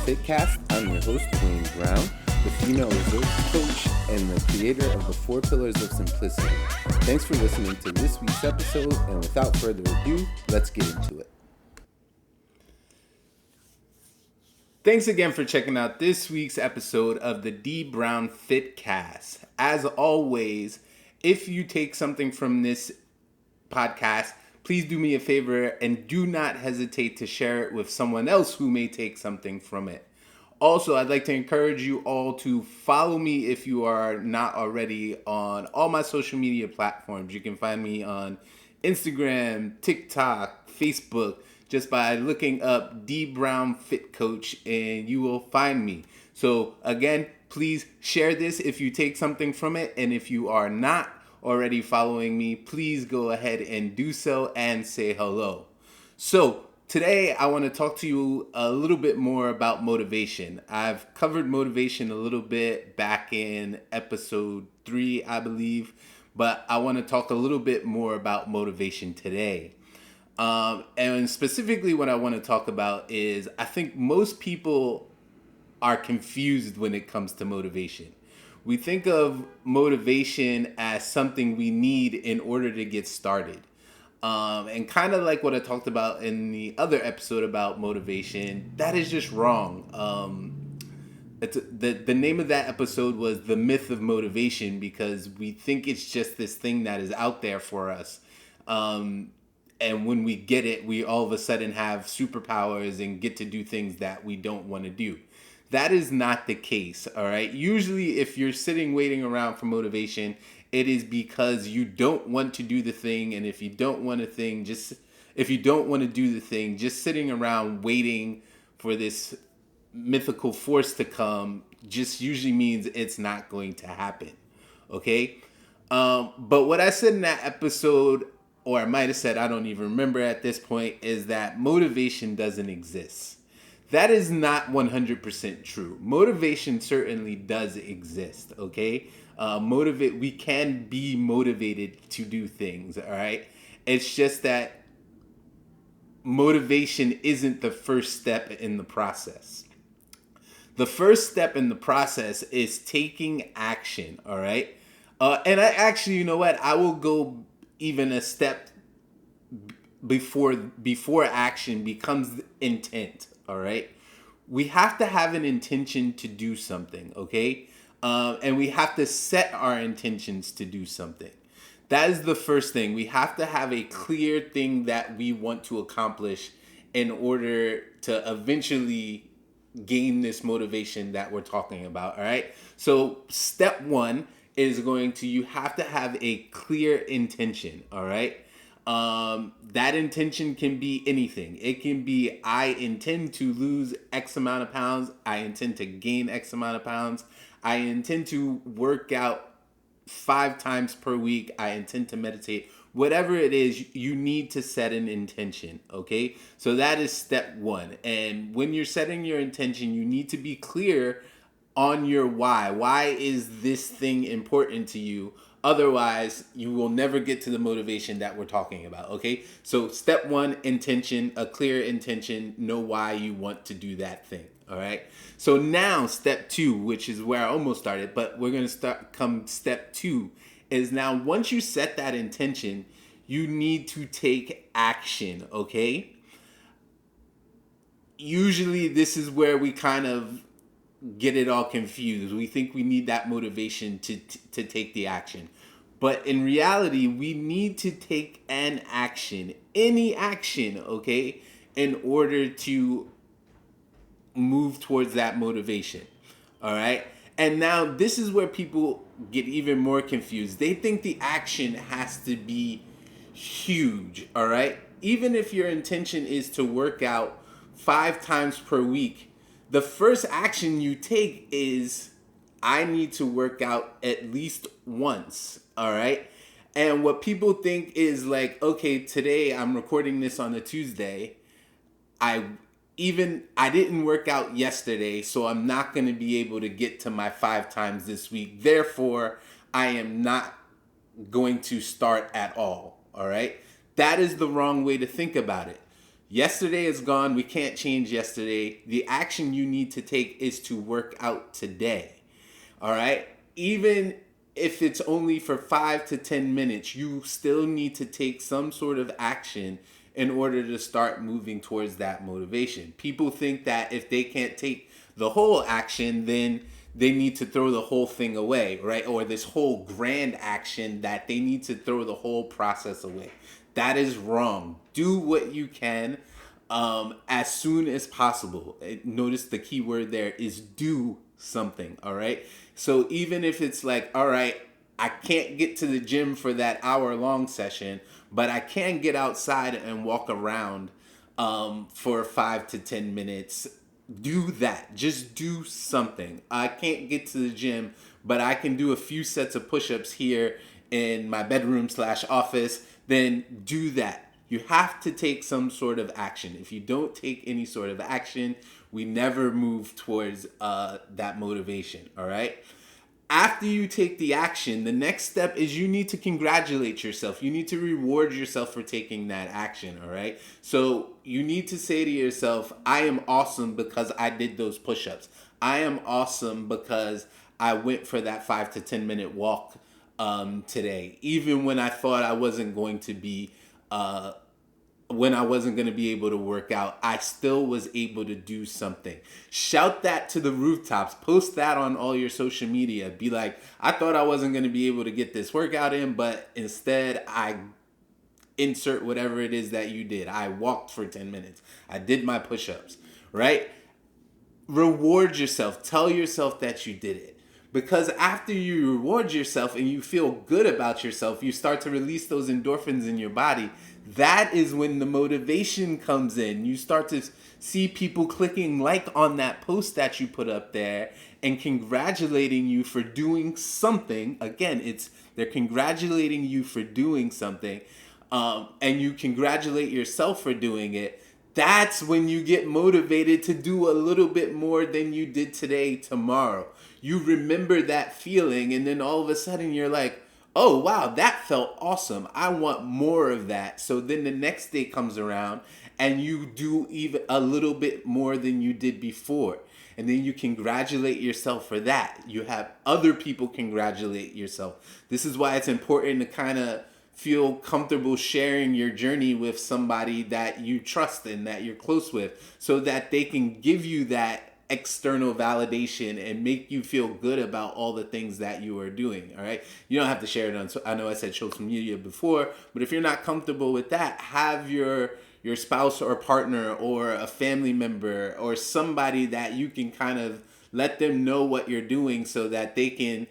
Fitcast. I'm your host, Wayne Brown, the female resource coach and the creator of the 4 Pillars of Simplicity. Thanks for listening to this week's episode, and without further ado, let's get into it. Thanks again for checking out this week's episode of the D Brown Fitcast. As always, if you take something from this podcast, please do me a favor and do not hesitate to share it with someone else who may take something from it. Also, I'd like to encourage you all to follow me if you are not already on all my social media platforms. You can find me on Instagram, TikTok, Facebook, just by looking up D Brown Fit Coach, and you will find me. So again, please share this if you take something from it, and if you are not already following me, please go ahead and do so and say hello. So today I want to talk to you a little bit more about motivation. I've covered motivation a little bit back in episode 3, I believe, but I want to talk a little bit more about motivation today. And specifically what I want to talk about is I think most people are confused when it comes to motivation. We think of motivation as something we need in order to get started. And kind of like what I talked about in the other episode about motivation, that is just wrong. The name of that episode was The Myth of Motivation, because we think it's just this thing that is out there for us. And when we get it, we all of a sudden have superpowers and get to do things that we don't want to do. That is not the case, all right? Usually, if you're sitting waiting around for motivation, it is because you don't want to do the thing, and if you don't want to do the thing, just sitting around waiting for this mythical force to come just usually means it's not going to happen, okay? But what I said in that episode, or I might have said, I don't even remember at this point, is that motivation doesn't exist. That is not 100% true. Motivation certainly does exist, okay? We can be motivated to do things, all right? It's just that motivation isn't the first step in the process. The first step in the process is taking action, all right? And I actually, you know what? I will go even a step before action becomes intent. All right. We have to have an intention to do something. Okay. And we have to set our intentions to do something. That is the first thing. We have to have a clear thing that we want to accomplish in order to eventually gain this motivation that we're talking about. All right. So step 1 is you have to have a clear intention. All right. That intention can be anything. It can be, I intend to lose X amount of pounds. I intend to gain X amount of pounds. I intend to work out 5 times per week. I intend to meditate. Whatever it is, you need to set an intention, okay? So that is step 1. And when you're setting your intention, you need to be clear on your why. Why is this thing important to you? Otherwise, you will never get to the motivation that we're talking about, okay? So step 1, intention, a clear intention, know why you want to do that thing, all right? So now step 2, which is where I almost started, but we're going to come step 2, is now once you set that intention, you need to take action, okay? Usually this is where we kind of get it all confused. We think we need that motivation to take the action. But in reality, we need to take an action, any action, okay, in order to move towards that motivation. All right? And now this is where people get even more confused. They think the action has to be huge, all right? Even if your intention is to work out 5 times per week, the first action you take is, I need to work out at least once, all right? And what people think is like, okay, today I'm recording this on a Tuesday. I didn't work out yesterday, so I'm not going to be able to get to my 5 times this week. Therefore, I am not going to start at all right? That is the wrong way to think about it. Yesterday is gone. We can't change yesterday. The action you need to take is to work out today. All right? Even if it's only for 5 to 10 minutes, you still need to take some sort of action in order to start moving towards that motivation. People think that if they can't take the whole action, then they need to throw the whole thing away, right? Or this whole grand action that they need to throw the whole process away. That is wrong. Do what you can as soon as possible. Notice the key word there is do something, all right? So even if it's like, all right, I can't get to the gym for that hour-long session, but I can get outside and walk around for 5 to 10 minutes. Do that. Just do something. I can't get to the gym, but I can do a few sets of push-ups here in my bedroom/office. Then do that. You have to take some sort of action. If you don't take any sort of action, we never move towards that motivation. All right. After you take the action, the next step is you need to congratulate yourself. You need to reward yourself for taking that action, all right? So you need to say to yourself, I am awesome because I did those push-ups. I am awesome because I went for that 5 to 10 minute walk today, even when I thought I wasn't going to be when I wasn't going to be able to work out, I still was able to do something. Shout that to the rooftops. Post that on all your social media. Be like, I thought I wasn't going to be able to get this workout in, but instead I insert whatever it is that you did. I walked for 10 minutes. I did my push-ups, right? Reward yourself. Tell yourself that you did it. Because after you reward yourself and you feel good about yourself, you start to release those endorphins in your body. That is when the motivation comes in. You start to see people clicking like on that post that you put up there and congratulating you for doing something. Again, they're congratulating you for doing something, and you congratulate yourself for doing it. That's when you get motivated to do a little bit more than you did today, tomorrow. You remember that feeling, and then all of a sudden you're like, oh, wow, that felt awesome. I want more of that. So then the next day comes around, and you do even a little bit more than you did before. And then you congratulate yourself for that. You have other people congratulate yourself. This is why it's important to kind of feel comfortable sharing your journey with somebody that you trust and that you're close with, so that they can give you that external validation and make you feel good about all the things that you are doing. All right, you don't have to share it on, I know I said social media before, but if you're not comfortable with that, have your spouse or partner or a family member or somebody that you can kind of let them know what you're doing, so that they can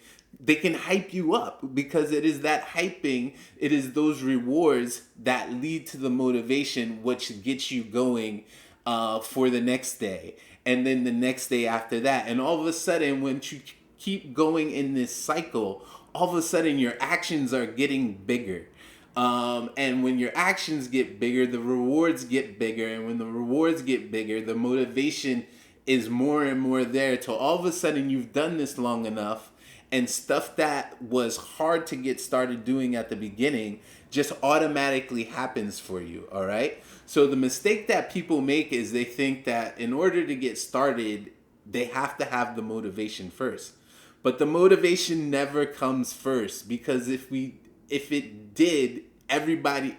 hype you up, because it is that hyping, it is those rewards that lead to the motivation, which gets you going for the next day, and then the next day after that. And all of a sudden, when you keep going in this cycle, all of a sudden your actions are getting bigger. And when your actions get bigger, the rewards get bigger. And when the rewards get bigger, the motivation is more and more there, till all of a sudden you've done this long enough, and stuff that was hard to get started doing at the beginning just automatically happens for you, all right? So the mistake that people make is they think that in order to get started, they have to have the motivation first. But the motivation never comes first, because if it did, everybody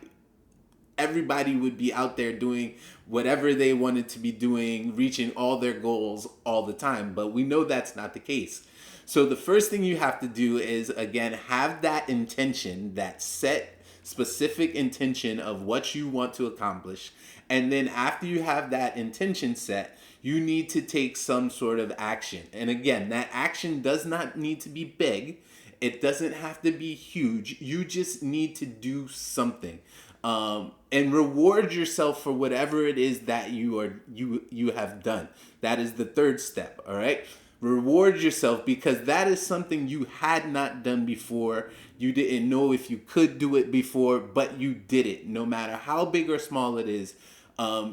would be out there doing whatever they wanted to be doing, reaching all their goals all the time. But we know that's not the case. So the first thing you have to do is, again, have that intention, that set specific intention of what you want to accomplish. And then after you have that intention set, you need to take some sort of action. And again, that action does not need to be big. It doesn't have to be huge. You just need to do something. And reward yourself for whatever it is that you have done. That is the third step, all right? Reward yourself, because that is something you had not done before. You didn't know if you could do it before, but you did it. No matter how big or small it is,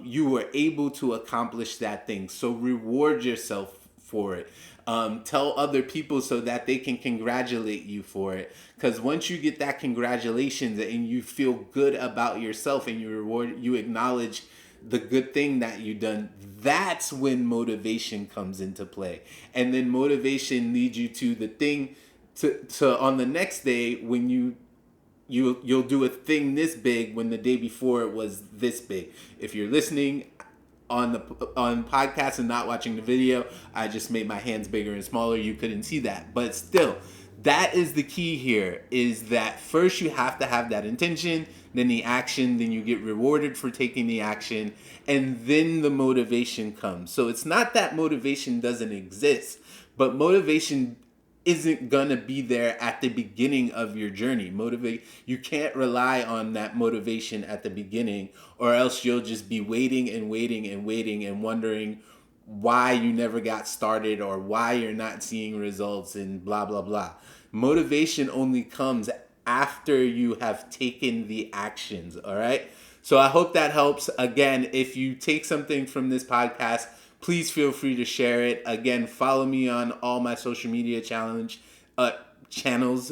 you were able to accomplish that thing. So reward yourself for it. Tell other people so that they can congratulate you for it. Because once you get that congratulations and you feel good about yourself, and you acknowledge the good thing that you done, that's when motivation comes into play. And then motivation leads you to the thing to on the next day when you'll do a thing this big when the day before it was this big. If you're listening on podcast and not watching the video, I just made my hands bigger and smaller. You couldn't see that, but still, that is the key here, is that first you have to have that intention, then the action, then you get rewarded for taking the action, and then the motivation comes. So it's not that motivation doesn't exist, but motivation isn't gonna be there at the beginning of your journey. You can't rely on that motivation at the beginning, or else you'll just be waiting and waiting and waiting and wondering why you never got started or why you're not seeing results and blah blah blah. Motivation only comes after you have taken the actions. All right, so I hope that helps. Again, if you take something from this podcast, please feel free to share it. Again, follow me on all my social media channels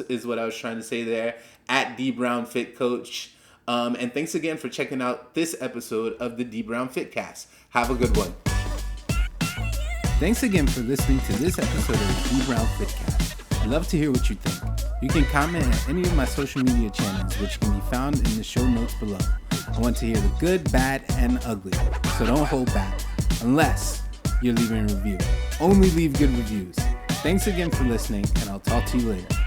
is what I was trying to say there, at D Brown Fit Coach. And thanks again for checking out this episode of the D Brown Fitcast. Have a good one. Thanks again for listening to this episode of the D Brown Fitcast. I'd love to hear what you think. You can comment at any of my social media channels, which can be found in the show notes below. I want to hear the good, bad, and ugly, so don't hold back. Unless you're leaving a review. Only leave good reviews. Thanks again for listening, and I'll talk to you later.